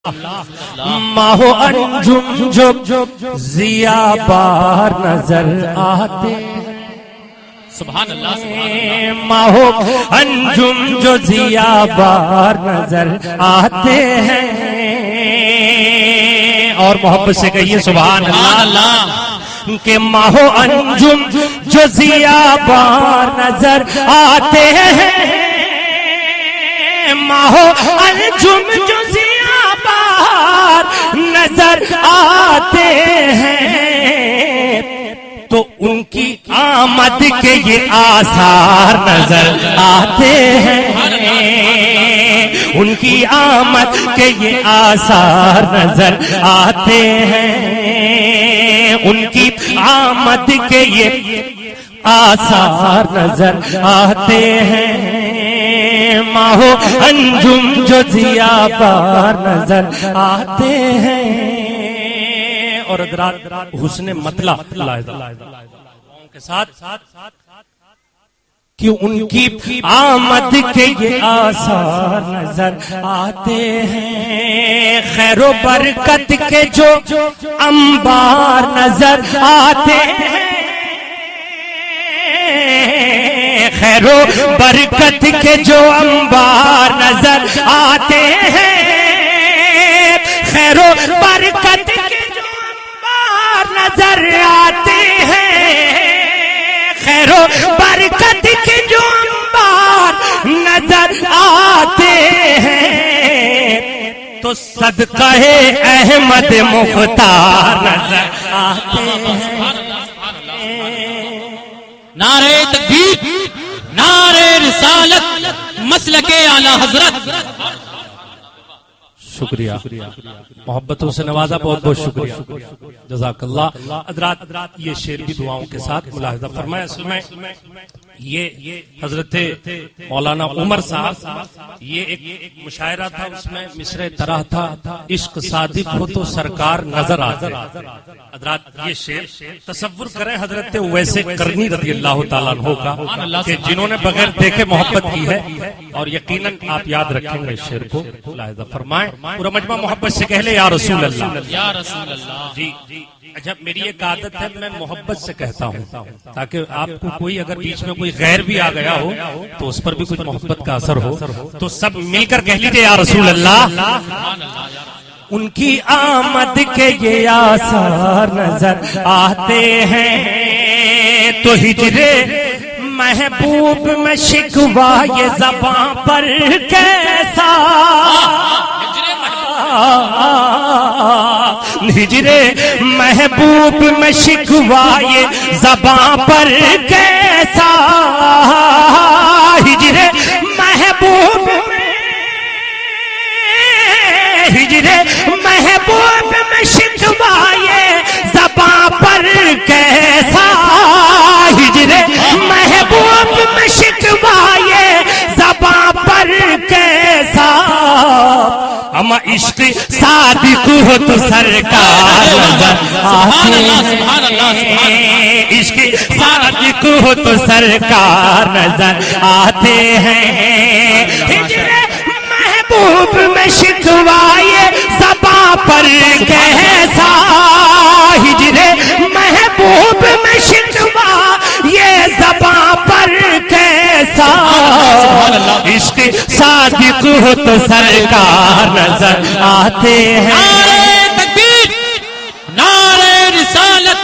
ماہ انجم جو ضیا بار نظر آتے سبحان اللہ ماہ انجم جو ضیا بار نظر آتے ہیں اور محبت سے کہیے سبحان اللہ کہ ماہ انجم جو ضیا بار نظر آتے ہیں ماہ انجم جو ضیا بار نظر آتے ہیں تو ان کی آمد کے یہ آثار نظر آتے ہیں ان کی آمد کے یہ آثار نظر آتے ہیں ان کی آمد کے یہ آثار نظر آتے ہیں ماہ انجم جو ضیا بار نظر آتے ہیں اور حضرات حسن مطلع کے ساتھ کہ ان کی آمد کے یہ آثار نظر آتے ہیں خیر و برکت کے جو انبار نظر آتے ہیں خیر و برکت کے جو انبار نظر آتے ہیں خیر و برکت کے جو انبار نظر آتے ہیں خیر و برکت کے جو انبار نظر آتے ہیں تو صدقہ احمد مختار نظر آتے ہیں نعرہ تکبیر نعرہ رسالت مسلک اعلی حضرت شکریہ محبتوں سے نوازا بہت بہت شکریہ جزاک اللہ حضرات یہ شعر بھی دعاؤں کے ساتھ ملاحظہ فرمایا اصل میں یہ حضرت مولانا عمر صاحب یہ ایک مشاعرہ تھا اس میں مصرع طرح تھا عشق صادق ہو تو سرکار نظر آتے حضرات یہ شعر تصور کریں حضرت ویسے کرنی رضی اللہ تعالیٰ عنہ کا کہ جنہوں نے بغیر دیکھے محبت کی ہے اور یقیناً آپ یاد رکھیں گے اس شعر کو ملاحظہ فرمائیں پورا مجمع محبت سے کہہ لے یا رسول اللہ یا رسول اللہ جی اچھا میری ایک عادت ہے میں محبت سے کہتا ہوں تاکہ آپ کو کوئی اگر بیچ میں کوئی غیر بھی آ گیا ہو تو اس پر بھی کچھ محبت کا اثر ہو تو سب مل کر کہہ لیجئے یا رسول اللہ ان کی آمد کے یہ آثار نظر آتے ہیں تو ہجرے محبوب میں شکوا یہ زباں پر کیسا ہجرے محبوب میں شکوا یہ زباں پر کیسا ہجرے محبوب ہجرے محبوب میں شکوا یہ زباں پر کیسا ہجرے محبوب میں شکوا یہ زباں پر کیسا ہم عشق صادق ہو تو سرکار نظر آتے ہیں عشق صادق ہو تو سرکار نظر آتے ہیں ہجرے محبوب میں شکوائے زباں پر کیسا ہجرے محبوب میں شکوا یہ زباں پر کیسا عشق صادق ہو تو سرکار نظر آتے ہیں نعرہ تکبیر نعرہ رسالت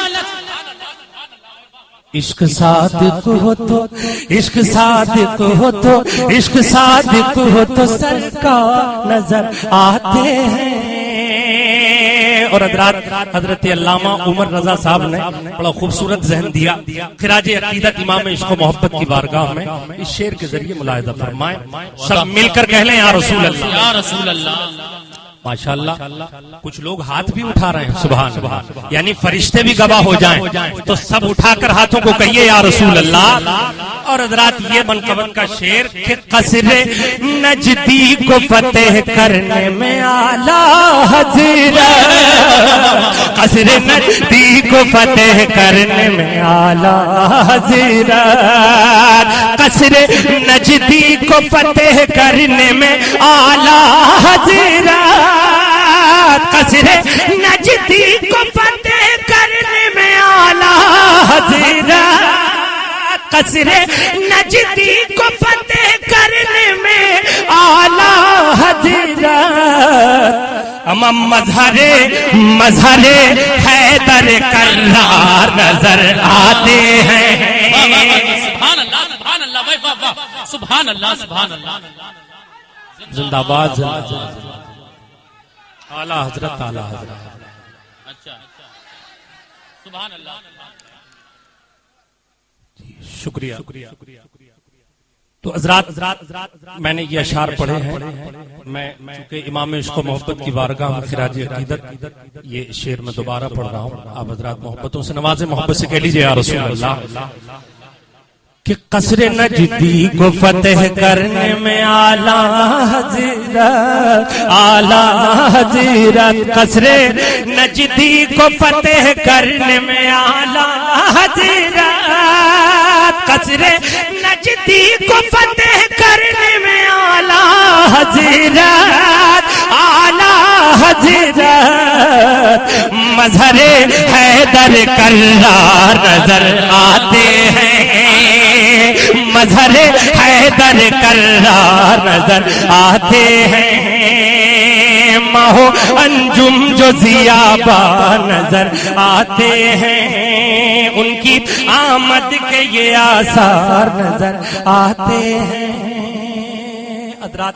عشق صادق ہو تو عشق صادق ہو تو عشق صادق ہو تو سرکار نظر آتے ہیں اور حضرت علامہ عمر رضا صاحب نے بڑا خوبصورت ذہن دیا خراج عقیدت امام عشق و محبت کی بارگاہ میں اس شعر کے ذریعے ملاحظہ فرمائیں سب مل کر کہہ لیں یا رسول اللہ یا رسول اللہ ماشاءاللہ کچھ لوگ ہاتھ بھی اٹھا رہے ہیں سبحان یعنی فرشتے بھی گواہ ہو جائیں تو سب اٹھا کر ہاتھوں کو کہیے یا رسول اللہ اور حضرات یہ منقبت کا شعر کہ قصر نجدی کو فتح کرنے میں اعلیٰ حضرت قصر نجدی کو فتح کرنے میں اعلیٰ حضرت قصر نجدی کو فتح کرنے میں اعلیٰ حضرت قصر نجدی کو فتح کرنے میں اعلی حضرت مظہر حیدر کرار نظر آتے ہیں. سبحان اللہ سبحان اللہ سبحان اللہ سبحان اللہ. زندہ باد اعلی حضرت اعلی حضرت. اچھا سبحان اللہ. شکریہ. تو حضرات میں نے یہ اشعار پڑھے ہیں. میں چونکہ امام عشق و محبت کی بارگاہ میں خراج عقیدت یہ شعر میں دوبارہ پڑھ رہا ہوں. آپ حضرات محبتوں سے نوازیں, محبت سے کہہ لیجئے یا رسول اللہ کہ قصر نجدی کو فتح کرنے میں اعلی حضرت قصر نجدی کو فتح کرنے میں اعلی حضرت قصر نجدی کو فتح کرنے میں اعلی حضرت مظہر حیدر کرار نظر آتے ہیں. مظہر حیدر کرار نظر آتے ہیں. ماہو انجم جو ضیابا نظر آتے ہیں. ان کی آمد کے یہ آثار نظر آتے ہیں. حضرات